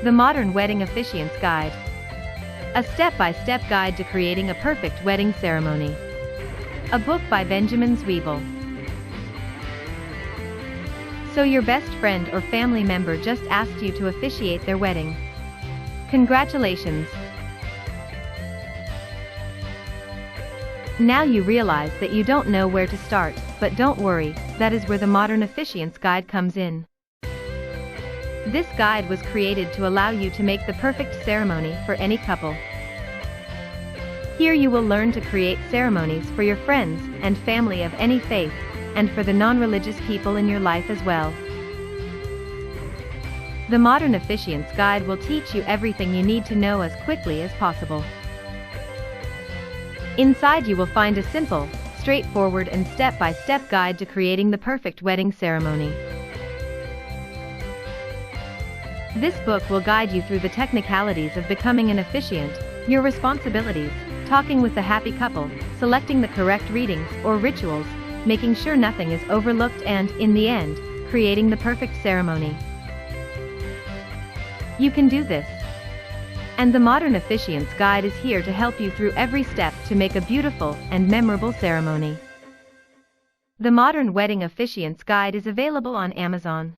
The Modern Wedding Officiant's Guide. A step-by-step guide to creating a perfect wedding ceremony. A book by Benjamin Zwiebel. So your best friend or family member just asked you to officiate their wedding. Congratulations! Now you realize that you don't know where to start, but don't worry, that is where the Modern Officiant's Guide comes in. This guide was created to allow you to make the perfect ceremony for any couple. Here you will learn to create ceremonies for your friends and family of any faith, and for the non-religious people in your life as well. The Modern Officiant's Guide will teach you everything you need to know as quickly as possible. Inside you will find a simple, straightforward and step-by-step guide to creating the perfect wedding ceremony. This book will guide you through the technicalities of becoming an officiant, your responsibilities, talking with the happy couple, selecting the correct readings or rituals, making sure nothing is overlooked and, in the end, creating the perfect ceremony. You can do this. And the Modern Officiant's Guide is here to help you through every step to make a beautiful and memorable ceremony. The Modern Wedding Officiant's Guide is available on Amazon.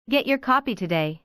Get your copy today.